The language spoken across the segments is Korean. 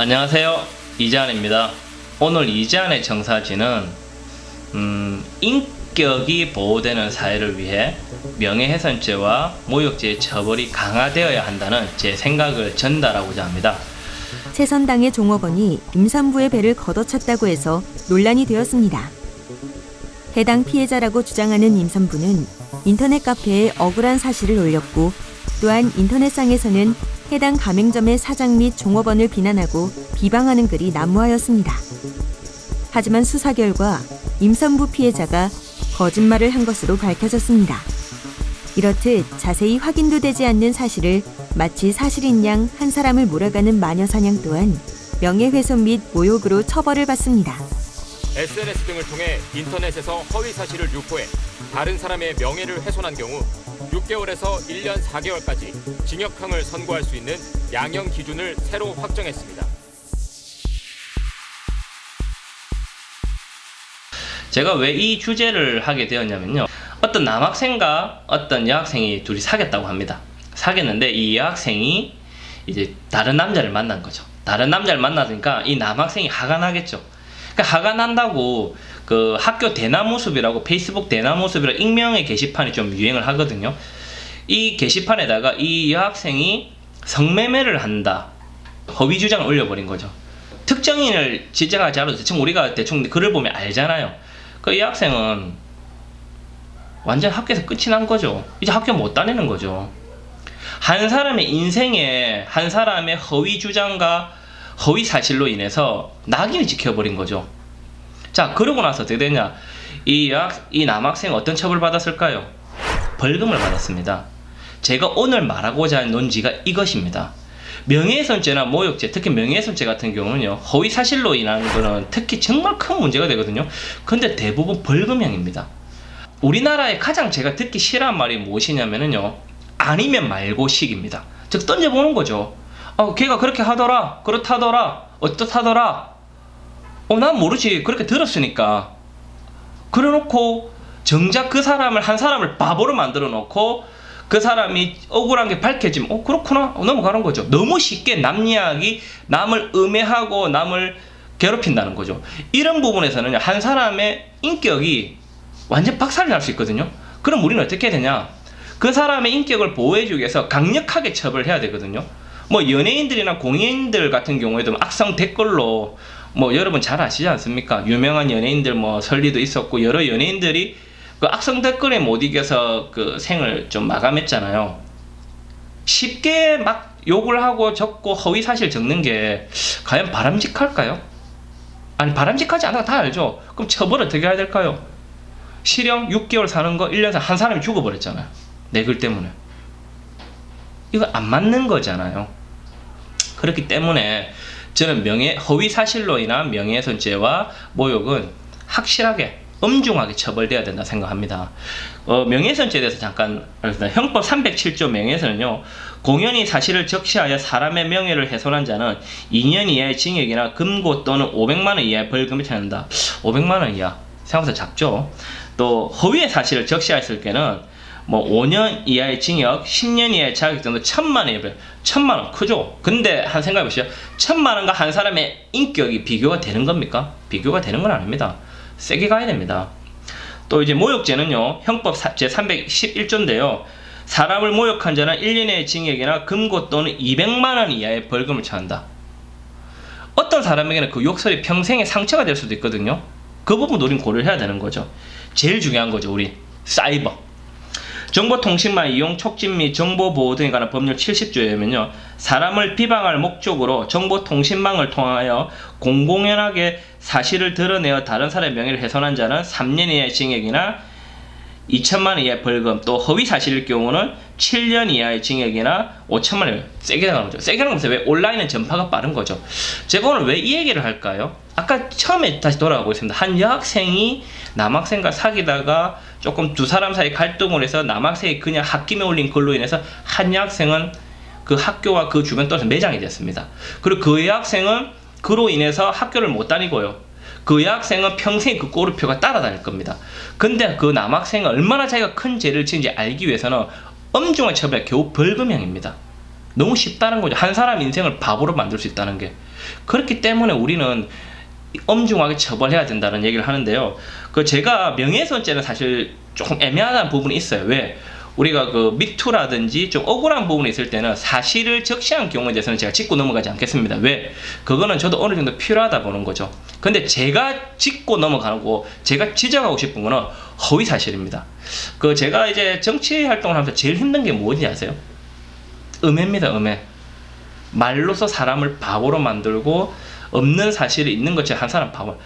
안녕하세요, 이재환입니다. 오늘 이재환의 정사지는 인격이 보호되는 사회를 위해 명예훼손죄와 모욕죄의 처벌이 강화되어야 한다는 제 생각을 전달하고자 합니다. 최선당의 종업원이 임산부의 배를 걷어찼다고 해서 논란이 되었습니다. 해당 피해자라고 주장하는 임산부는 인터넷 카페에 억울한 사실을 올렸고, 또한 인터넷상에서는 해당 가맹점의 사장 및 종업원을 비난하고 비방하는 글이 난무하였습니다. 하지만 수사 결과 임산부 피해자가 거짓말을 한 것으로 밝혀졌습니다. 이렇듯 자세히 확인도 되지 않는 사실을 마치 사실인 양 한 사람을 몰아가는 마녀사냥 또한 명예훼손 및 모욕으로 처벌을 받습니다. SNS 등을 통해 인터넷에서 허위 사실을 유포해 다른 사람의 명예를 훼손한 경우 6개월에서 1년 4개월까지 징역형을 선고할 수 있는 양형 기준을 새로 확정했습니다. 제가 왜 이 주제를 하게 되었냐면요, 어떤 남학생과 어떤 여학생이 둘이 사귀었다고 합니다. 사귀었는데 이 여학생이 이제 다른 남자를 만난 거죠. 다른 남자를 만나니까 이 남학생이 화가 나겠죠. 그러니까 화가 난다고 그 학교 대나무숲이라고, 페이스북 대나무숲이라고 익명의 게시판이 좀 유행을 하거든요. 이 게시판에다가 이 여학생이 성매매를 한다, 허위 주장을 올려버린 거죠. 특정인을 지적하지 않아도 대충 우리가 대충 글을 보면 알잖아요. 그 여학생은 완전 학교에서 끝이 난 거죠. 이제 학교 못 다니는 거죠. 한 사람의 인생에 한 사람의 허위 주장과 허위 사실로 인해서 낙인이 찍혀버린 거죠. 자, 그러고 나서 어떻게 되냐, 이 남학생은 어떤 처벌을 받았을까요? 벌금을 받았습니다. 제가 오늘 말하고자 하는 논지가 이것입니다. 명예훼손죄나 모욕죄, 특히 명예훼손죄 같은 경우는요, 허위 사실로 인한 거는 특히 정말 큰 문제가 되거든요. 근데 대부분 벌금형입니다. 우리나라에 가장 제가 듣기 싫어하는 말이 무엇이냐면요, 아니면 말고식입니다. 즉 던져보는 거죠. 걔가 그렇게 하더라, 그렇다더라, 어떻다더라, 난 모르지, 그렇게 들었으니까. 그래놓고 정작 그 사람을, 한 사람을 바보로 만들어 놓고 그 사람이 억울한 게 밝혀지면 그렇구나, 넘어가는 거죠. 너무 쉽게 남 이야기, 남을 음해하고 남을 괴롭힌다는 거죠. 이런 부분에서는 한 사람의 인격이 완전 박살이 날 수 있거든요. 그럼 우리는 어떻게 해야 되냐, 그 사람의 인격을 보호해주기 위해서 강력하게 처벌을 해야 되거든요. 뭐 연예인들이나 공연인들 같은 경우에도 악성 댓글로, 뭐 여러분 잘 아시지 않습니까? 유명한 연예인들 뭐 설리도 있었고, 여러 연예인들이 그 악성 댓글에 못 이겨서 그 생을 좀 마감했잖아요. 쉽게 막 욕을 하고 적고 허위 사실 적는 게 과연 바람직할까요? 아니, 바람직하지 않아, 다 알죠. 그럼 처벌을 어떻게 해야 될까요? 실형 6개월 사는 거 1년 한 사람이 죽어버렸잖아요, 내 글 때문에. 이거 안 맞는 거잖아요. 그렇기 때문에 저는 허위 사실로 인한 명예훼손죄와 모욕은 확실하게 엄중하게 처벌돼야 된다 생각합니다. 명예훼손죄에 대해서 잠깐 알겠습니다. 형법 307조 명예훼손은요, 공연히 사실을 적시하여 사람의 명예를 훼손한 자는 2년 이하의 징역이나 금고 또는 500만 원 이하의 벌금을 처한다. 500만 원 이하 생각보다 작죠. 또 허위의 사실을 적시했을 때는 뭐 5년 이하의 징역, 10년 이하의 자격증도 1,000만 원이에요. 1,000만 원 크죠? 근데 한 생각해 보시죠. 1,000만 원과 한 사람의 인격이 비교가 되는 겁니까? 비교가 되는 건 아닙니다. 세게 가야 됩니다. 또 이제 모욕죄는요, 형법 제 311조인데요. 사람을 모욕한 자는 1년의 징역이나 금고 또는 200만 원 이하의 벌금을 처한다. 어떤 사람에게는 그 욕설이 평생의 상처가 될 수도 있거든요. 그 부분도 우린 고려를 해야 되는 거죠. 제일 중요한 거죠, 우리. 사이버. 정보통신망 이용 촉진 및 정보보호 등에 관한 법률 70조에 의하면요, 사람을 비방할 목적으로 정보통신망을 통하여 공공연하게 사실을 드러내어 다른 사람의 명예를 훼손한 자는 3년 이하의 징역이나 2천만 원 이하의 벌금, 또 허위 사실일 경우는 7년 이하의 징역이나 5천만 원. 세게 나가는 거죠. 세게 나가면서 왜 온라인은 전파가 빠른 거죠. 제가 오늘 왜 이 얘기를 할까요? 아까 처음에 다시 돌아가 보겠습니다. 한 여학생이 남학생과 사귀다가 조금 두 사람 사이 갈등을 해서 남학생이 그냥 홧김에 올린 글로 인해서 한 여학생은 그 학교와 그 주변 또한 매장이 됐습니다. 그리고 그 여학생은 그로 인해서 학교를 못 다니고요, 그 여학생은 평생 그 꼬르표가 따라다닐 겁니다. 근데 그 남학생은 얼마나 자기가 큰 죄를 지은지 알기 위해서는 엄중한 처벌이 겨우 벌금형입니다. 너무 쉽다는 거죠. 한 사람 인생을 바보로 만들 수 있다는 게. 그렇기 때문에 우리는 엄중하게 처벌해야 된다는 얘기를 하는데요. 그 제가 명예훼손죄는 사실 조금 애매하다는 부분이 있어요. 왜? 우리가 그 미투라든지 좀 억울한 부분이 있을 때는 사실을 적시한 경우에 대해서는 제가 짚고 넘어가지 않겠습니다. 왜? 그거는 저도 어느 정도 필요하다 보는 거죠. 근데 제가 짚고 넘어가고 제가 지적하고 싶은 거는 허위 사실입니다. 그 제가 이제 정치 활동을 하면서 제일 힘든 게 뭔지 아세요? 음해입니다. 음해. 말로서 사람을 바보로 만들고 없는 사실이 있는 것처럼 한 사람 바보.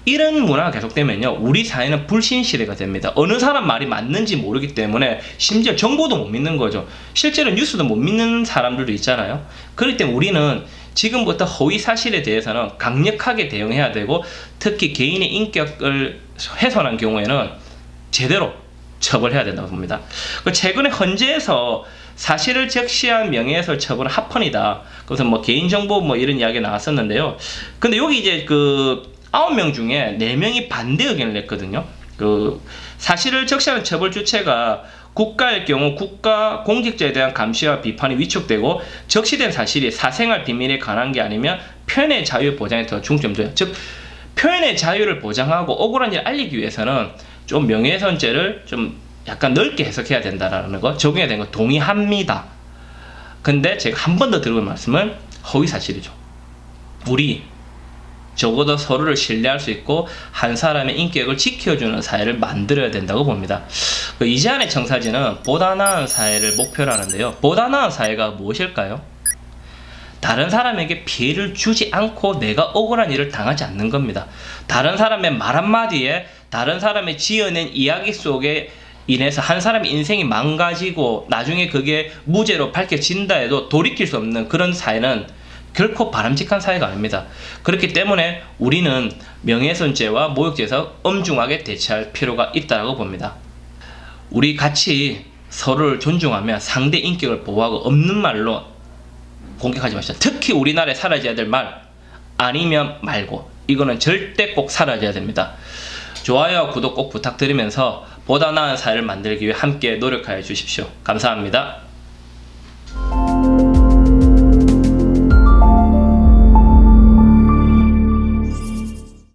이런 문화가 계속되면요, 우리 사회는 불신시대가 됩니다. 어느 사람 말이 맞는지 모르기 때문에 심지어 정보도 못 믿는 거죠. 실제로 뉴스도 못 믿는 사람들도 있잖아요. 그렇기 때문에 우리는 지금부터 허위 사실에 대해서는 강력하게 대응해야 되고, 특히 개인의 인격을 훼손한 경우에는 제대로 처벌해야 된다고 봅니다. 최근에 헌재에서 사실을 적시한 명예훼손 처벌은 합헌이다. 그래서 뭐 개인정보 뭐 이런 이야기가 나왔었는데요. 근데 여기 이제 그 9명 중에 4명이 반대 의견을 냈거든요. 그 사실을 적시하는 처벌 주체가 국가일 경우 국가 공직자에 대한 감시와 비판이 위축되고, 적시된 사실이 사생활 비밀에 관한 게 아니면 표현의 자유 보장에 더 중점 둬요. 즉 표현의 자유를 보장하고 억울한 일을 알리기 위해서는 좀 명예훼손죄를 좀 약간 넓게 해석해야 된다라는 거, 적용해야 되는 거 동의합니다. 근데 제가 한 번 더 드리는 말씀은 허위 사실이죠. 우리 적어도 서로를 신뢰할 수 있고 한 사람의 인격을 지켜주는 사회를 만들어야 된다고 봅니다. 그 이재한의 청사진은 보다 나은 사회를 목표로 하는데요. 보다 나은 사회가 무엇일까요? 다른 사람에게 피해를 주지 않고 내가 억울한 일을 당하지 않는 겁니다. 다른 사람의 말 한마디에, 다른 사람의 지어낸 이야기 속에 인해서 한 사람의 인생이 망가지고 나중에 그게 무죄로 밝혀진다 해도 돌이킬 수 없는 그런 사회는 결코 바람직한 사회가 아닙니다. 그렇기 때문에 우리는 명예훼손죄와 모욕죄에서 엄중하게 대처할 필요가 있다고 봅니다. 우리 같이 서로를 존중하며 상대 인격을 보호하고 없는 말로 공격하지 마시다. 특히 우리나라에 사라져야 될 말, 아니면 말고, 이거는 절대 꼭 사라져야 됩니다. 좋아요와 구독 꼭 부탁드리면서 보다 나은 사회를 만들기 위해 함께 노력하여 주십시오. 감사합니다.